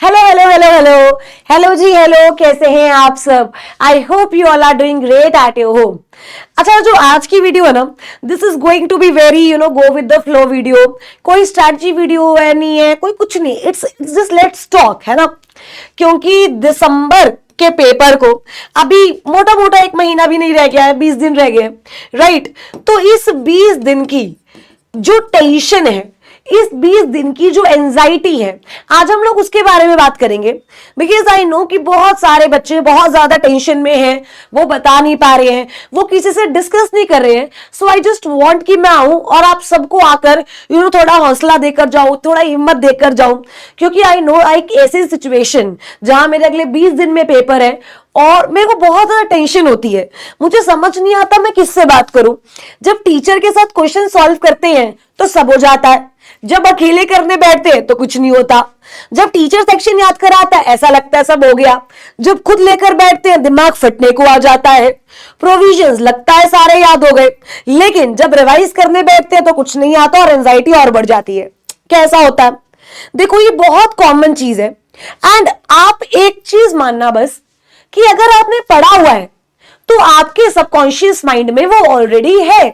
Hello hello hello hello hello जी, hello. कैसे हैं आप सब? I hope you all are doing great at your home. अच्छा, जो आज की वीडियो है ना, this is going to be very go with the flow video. कोई स्ट्रैटेजी वीडियो है नहीं है, कोई कुछ नहीं, इट्स जस्ट लेट्स टॉक, है ना। क्योंकि दिसंबर के पेपर को अभी मोटा मोटा 1 महीना भी नहीं रह गया है, 20 दिन रह गए, राइट। तो इस 20 दिन की जो टेंशन है, इस 20 दिन की जो एंजाइटी है, आज हम लोग उसके बारे में बात करेंगे। बिकॉज आई नो कि बहुत सारे बच्चे बहुत ज्यादा टेंशन में हैं, वो बता नहीं पा रहे हैं, वो किसी से डिस्कस नहीं कर रहे हैं। सो आई जस्ट वांट कि मैं आऊं और आप सबको आकर थोड़ा हौसला देकर जाऊं, थोड़ा हिम्मत देकर जाऊं। क्योंकि आई नो एक ऐसी सिचुएशन जहां मेरे अगले 20 दिन में पेपर है और मेरे को बहुत ज्यादा टेंशन होती है। मुझे समझ नहीं आता मैं किससे बात करूं। जब टीचर के साथ क्वेश्चन सॉल्व करते हैं तो सब हो जाता है, जब अकेले करने बैठते हैं तो कुछ नहीं होता। जब टीचर सेक्शन याद कराता है ऐसा लगता है सब हो गया, जब खुद लेकर बैठते हैं दिमाग फटने को आ जाता है। प्रोविजंस लगता है सारे याद हो गए, लेकिन जब रिवाइज करने बैठते हैं तो कुछ नहीं आता और एंजाइटी और बढ़ जाती है। कैसा होता है? देखो, ये बहुत कॉमन चीज है। एंड आप एक चीज मानना बस, कि अगर आपने पढ़ा हुआ है तो आपके सबकॉन्शियस माइंड में वो ऑलरेडी है।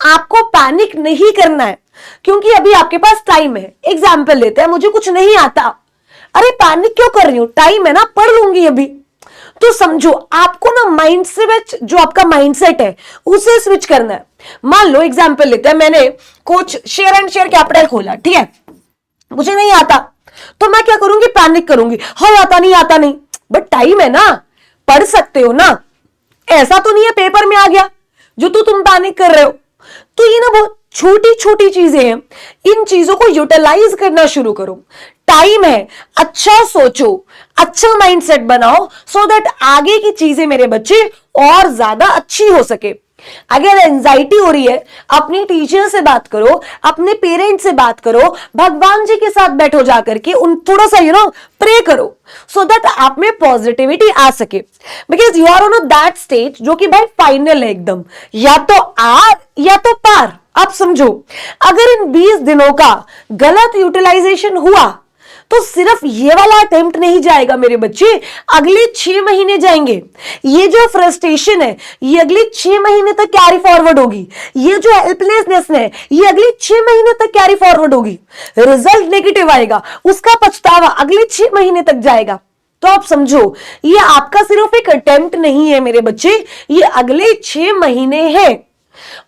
आपको पैनिक नहीं करना है, क्योंकि अभी आपके पास टाइम है। एग्जाम्पल लेते हैं, मुझे कुछ नहीं आता, अरे पैनिक क्यों कर रही हूं, टाइम है ना, पढ़ लूंगी अभी। तो समझो, आपको ना माइंड से जो आपका माइंडसेट है उसे स्विच करना है। मान लो एग्जाम्पल लेते हैं, मैंने कुछ शेयर एंड शेयर कैपिटल खोला, ठीक है, मुझे नहीं आता, तो मैं क्या करूंगी? पैनिक करूंगी, हाँ आता नहीं आता नहीं। बट टाइम है ना, पढ़ सकते हो ना, ऐसा तो नहीं है पेपर में आ गया जो तुम पैनिक कर रहे हो। तो ये ना बहुत छोटी छोटी चीजें हैं, इन चीजों को यूटिलाइज करना शुरू करो। टाइम है, अच्छा सोचो, अच्छा माइंडसेट बनाओ, सो दैट आगे की चीजें मेरे बच्चे और ज्यादा अच्छी हो सके। अगर एंजाइटी हो रही है, अपनी टीचर से बात करो, अपने पेरेंट्स से बात करो, भगवान जी के साथ बैठो जाकर के, उन थोड़ा सा प्रे करो, सो दैट आप में पॉजिटिविटी आ सके। Because you are on that stage जो कि भाई फाइनल है एकदम, या तो आर या तो पार। आप समझो, अगर इन 20 दिनों का गलत यूटिलाइजेशन हुआ तो सिर्फ ये वाला अटेम्प्ट नहीं जाएगा मेरे बच्चे, अगले 6 महीने जाएंगे। ये जो फ्रस्ट्रेशन है ये अगले 6 महीने तक कैरी फॉरवर्ड होगी। ये जो हेल्पलेसनेस है ये अगले 6 महीने तक कैरी फॉरवर्ड होगी। रिजल्ट नेगेटिव आएगा, उसका पछतावा अगले 6 महीने तक जाएगा। तो आप समझो, ये आपका सिर्फ एक अटेम्प्ट नहीं है मेरे बच्चे, ये अगले 6 महीने है।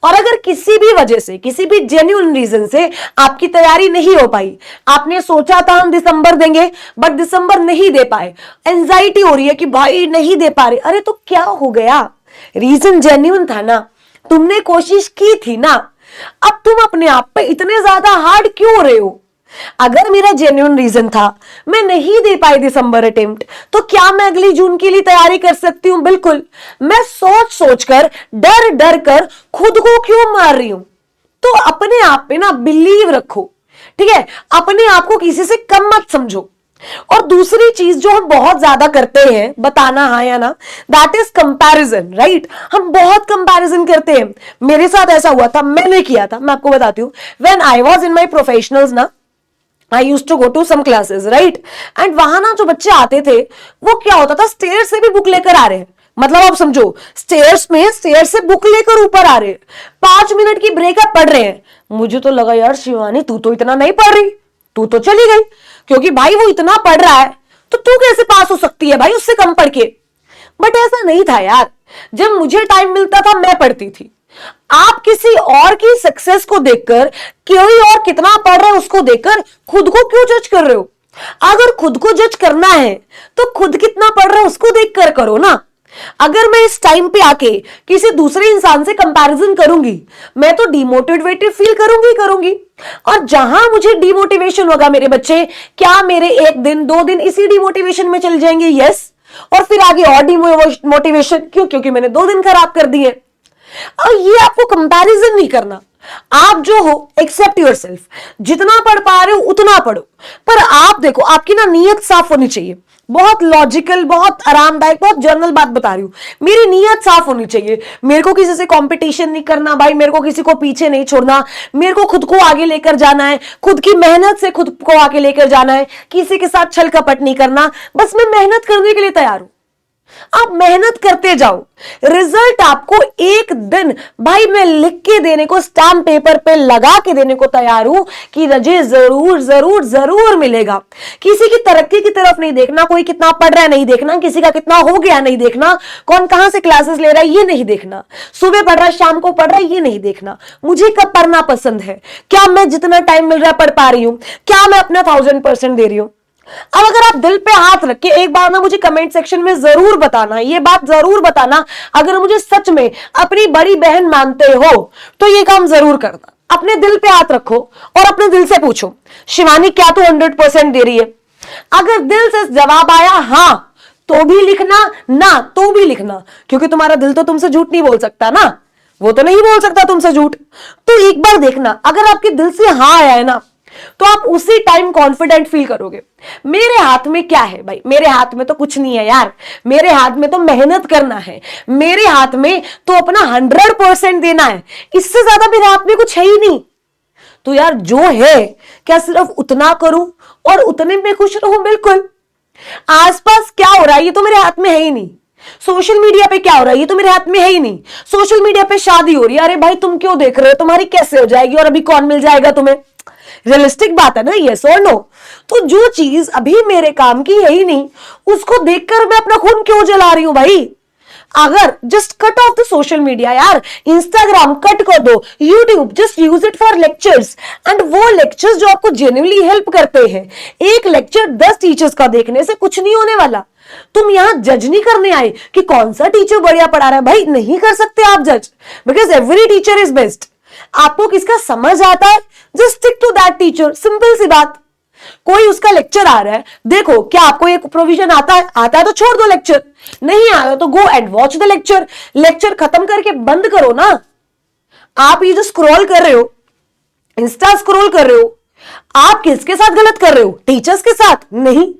और अगर किसी भी वजह से, किसी भी जेन्युइन रीजन से आपकी तैयारी नहीं हो पाई, आपने सोचा था हम दिसंबर देंगे बट दिसंबर नहीं दे पाए, एंजाइटी हो रही है कि भाई नहीं दे पा रहे, अरे तो क्या हो गया? रीजन जेन्युइन था ना, तुमने कोशिश की थी ना, अब तुम अपने आप पे इतने ज्यादा हार्ड क्यों हो रहे हो? अगर मेरा जेन्युइन रीजन था, मैं नहीं दे पाई दिसंबर अटेम्प्ट, तो क्या मैं अगली जून के लिए तैयारी कर सकती हूं? बिल्कुल। मैं सोच सोच कर, डर डर कर खुद को क्यों मार रही हूं? तो अपने आप पे ना बिलीव रखो, ठीक है, अपने आप को किसी से कम मत समझो। और दूसरी चीज जो हम बहुत ज्यादा करते हैं, बताना हाँ या ना, दैट इज कंपैरिजन, राइट। हम बहुत कंपैरिजन करते हैं। मेरे साथ ऐसा हुआ था, मैंने किया था, मैं आपको बताती हूँ। When I was in my professionals ना, I use to go to some classes, right. And वहां ना जो बच्चे आते थे, वो क्या होता था, स्टेयर से भी बुक लेकर आ रहे हैं। मतलब आप समझो, स्टेयर से बुक लेकर ऊपर आ रहे हैं, 5 मिनट की ब्रेकअप पढ़ रहे हैं। मुझे तो लगा यार शिवानी, तू तो इतना नहीं पढ़ रही, तू तो चली गई, क्योंकि भाई वो इतना पढ़ रहा है तो तू कैसे पास हो सकती है भाई उससे कम पढ़ के। बट ऐसा नहीं था यार, जब मुझे टाइम मिलता था मैं पढ़ती थी। आप किसी और की सक्सेस को देखकर, कोई और कितना पढ़ रहा है उसको देखकर खुद को क्यों जज कर रहे हो? अगर खुद को जज करना है तो खुद कितना पढ़ रहा है उसको देखकर करो ना। अगर मैं इस टाइम पे आके किसी दूसरे इंसान से कंपैरिजन करूंगी, मैं तो डिमोटिवेटेड फील करूंगी। और जहां मुझे डिमोटिवेशन होगा मेरे बच्चे, क्या मेरे 1 दिन 2 दिन इसी डिमोटिवेशन में चल जाएंगे? यस। और फिर आगे और डिमोटिवेशन क्यों? क्योंकि मैंने 2 दिन खराब कर दिए। और ये आपको कंपैरिजन नहीं करना, आप जो हो एक्सेप्ट योर सेल्फ, जितना पढ़ पा रहे हो उतना पढ़ो, पर आप देखो आपकी ना नीयत साफ होनी चाहिए। बहुत लॉजिकल, बहुत आरामदायक, बहुत जर्नल बात बता रही हूं। मेरी नीयत साफ होनी चाहिए। मेरे को किसी से कंपटीशन नहीं करना भाई, मेरे को किसी को पीछे नहीं छोड़ना, मेरे को खुद को आगे लेकर जाना है, खुद की मेहनत से खुद को आगे लेकर जाना है, किसी के साथ छल कपट नहीं करना। बस मैं मेहनत करने के लिए तैयार हूं। आप मेहनत करते जाओ, रिजल्ट आपको एक दिन भाई मैं लिख के देने को, स्टैम्प पेपर पे लगा के देने को तैयार हूं कि रजे जरूर जरूर जरूर मिलेगा। किसी की तरक्की की तरफ नहीं देखना, कोई कितना पढ़ रहा है नहीं देखना, किसी का कितना हो गया नहीं देखना, कौन कहां से क्लासेस ले रहा है ये नहीं देखना, सुबह पढ़ रहा है शाम को पढ़ रहा है ये नहीं देखना। मुझे कब पढ़ना पसंद है, क्या मैं जितना टाइम मिल रहा है पढ़ पा रही हूं, क्या मैं अपना 1000% दे रही हूं। अब अगर आप दिल पे हाथ रख के एक बार ना मुझे कमेंट सेक्शन में जरूर बताना, ये बात जरूर बताना, अगर मुझे सच में अपनी बड़ी बहन मानते हो तो ये काम जरूर करना। अपने दिल पे हाथ रखो और अपने दिल से पूछो, शिवानी क्या तू 100% दे रही है? अगर दिल से जवाब आया हां तो भी लिखना, ना तो भी लिखना, क्योंकि तुम्हारा दिल तो तुमसे झूठ नहीं बोल सकता ना, वो तो नहीं बोल सकता तुमसे झूठ। तो एक बार देखना, अगर आपके दिल से हां आया है ना तो आप उसी टाइम कॉन्फिडेंट फील करोगे। मेरे हाथ में क्या है भाई, मेरे हाथ में तो कुछ नहीं है यार, मेरे हाथ में तो मेहनत करना है, मेरे हाथ में तो अपना 100% देना है, इससे ज्यादा मेरे हाथ में कुछ है ही नहीं। तो यार जो है क्या सिर्फ उतना करूं और उतने में खुश रहूं? बिल्कुल। आसपास क्या हो रहा है ये तो मेरे हाथ में है ही नहीं। सोशल मीडिया पे क्या हो रहा है ये तो मेरे हाथ में है ही नहीं। सोशल मीडिया पे शादी हो रही है, अरे भाई तुम क्यों देख रहे हो, तुम्हारी कैसे हो जाएगी और अभी कौन मिल जाएगा तुम्हें? रियलिस्टिक बात है ना, यस और नो। तो जो चीज अभी मेरे काम की है ही नहीं, उसको देखकर मैं अपना खून क्यों जला रही हूं भाई? अगर just cut off the social media यार, इंस्टाग्राम कट कर दो, YouTube just use it for lectures, and वो लेक्चर्स जो आपको जेन्युइनली हेल्प करते हैं। एक लेक्चर 10 टीचर्स का देखने से कुछ नहीं होने वाला। तुम यहां जज नहीं करने आए कि कौन सा टीचर बढ़िया पढ़ा रहा है, भाई नहीं कर सकते आप जज, because every teacher is best. आपको किसका समझ आता है, just stick to that teacher, simple सी बात। कोई उसका लेक्चर आ रहा है, देखो क्या आपको एक प्रोविजन आता है? आता है तो छोड़ दो लेक्चर, नहीं आता तो go and watch the lecture. Lecture खत्म करके बंद करो ना। आप ये जो स्क्रॉल कर रहे हो, इंस्टा स्क्रॉल कर रहे हो, आप किसके साथ गलत कर रहे हो? टीचर्स के साथ नहीं,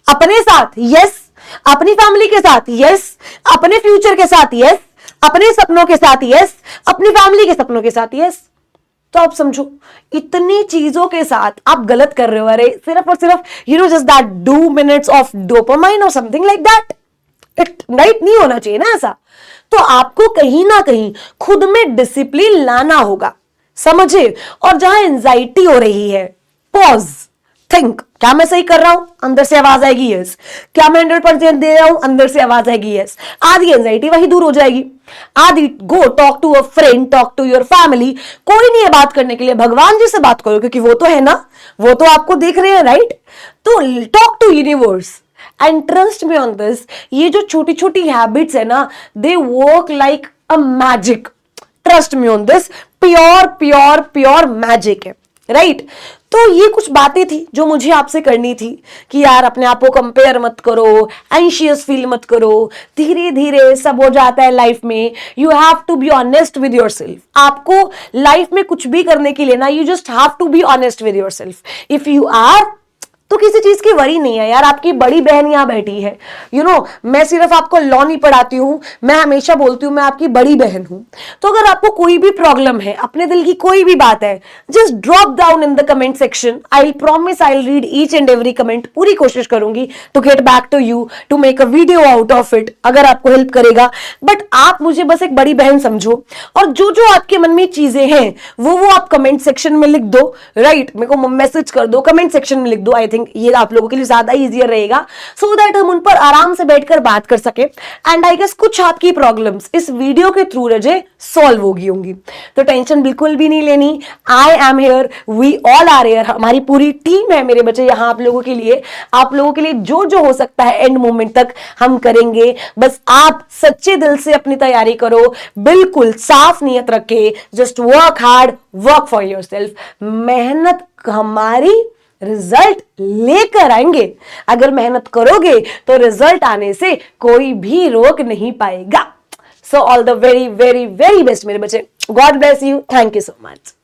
अपने साथ यस, अपनी फैमिली के साथ यस, अपने फ्यूचर के साथ यस, अपने सपनों के साथ यस, अपनी फैमिली के सपनों के साथ यस। तो आप समझो इतनी चीजों के साथ आप गलत कर रहे हो। अरे सिर्फ और सिर्फ just that 2 minutes of dopamine और something like that, it right नहीं होना चाहिए ना ऐसा। तो आपको कहीं ना कहीं खुद में डिसिप्लिन लाना होगा, समझे? और जहां एंजाइटी हो रही है, पॉज, थिंक, क्या मैं सही कर रहा हूं? अंदर से आवाज आएगी यस। क्या मैं 100% दे रहा हूं? अंदर से आवाज आएगी यस। आधी एंजाइटी वही दूर हो जाएगी। आधी go talk to a friend, talk to your family. कोई नहीं है बात करने के लिए, भगवान जी से बात करो, क्योंकि वो तो है ना, वो तो आपको देख रहे हैं, राइट? तो talk to universe and trust me on this. ये जो छोटी छोटी हैबिट्स है ना, they work like a magic. Trust me on this, pure pure pure magic है, राइट? तो ये कुछ बातें थी जो मुझे आपसे करनी थी कि यार अपने आप को कंपेयर मत करो, एंशियस फील मत करो, धीरे धीरे सब हो जाता है लाइफ में। You have to be honest with yourself. आपको लाइफ में कुछ भी करने के लिए ना, you just have to be honest with yourself. If you are, तो किसी चीज की वरी नहीं है यार। आपकी बड़ी बहन यहां बैठी है, मैं सिर्फ आपको लॉ नहीं पढ़ाती हूं, मैं हमेशा बोलती हूं मैं आपकी बड़ी बहन हूं। तो अगर आपको कोई भी प्रॉब्लम है, अपने दिल की कोई भी बात है, just drop down in the comment section. I promise I will read each and every comment. पूरी कोशिश करूंगी to get back to you, to make a video out of it, अगर आपको हेल्प करेगा। बट आप मुझे बस एक बड़ी बहन समझो, और जो जो आपके मन में चीजें हैं वो आप कमेंट सेक्शन में लिख दो, राइट? मेरे को मैसेज कर दो, कमेंट सेक्शन में लिख दो। आई थिंक ये आप लोगों के लिए ज्यादा इजियर रहेगा, सो दैट हम उन पर आराम से बैठकर बात कर सके। एंड आई गेस कुछ आपकी प्रॉब्लम्स इस वीडियो के थ्रू रजे सॉल्व होगी होंगी। तो टेंशन बिल्कुल भी नहीं लेनी। I am here, we all are here. हमारी पूरी टीम है मेरे बच्चे यहां आप लोगों के लिए। आप लोगों के लिए जो जो हो सकता है एंड मोमेंट तक हम करेंगे। बस आप सच्चे दिल से अपनी तैयारी करो, बिल्कुल साफ नियत रखे। Just work hard, work for yourself. मेहनत हमारी रिजल्ट लेकर आएंगे। अगर मेहनत करोगे तो रिजल्ट आने से कोई भी रोक नहीं पाएगा। So all the very very very best मेरे बच्चे। God bless you, thank you so much.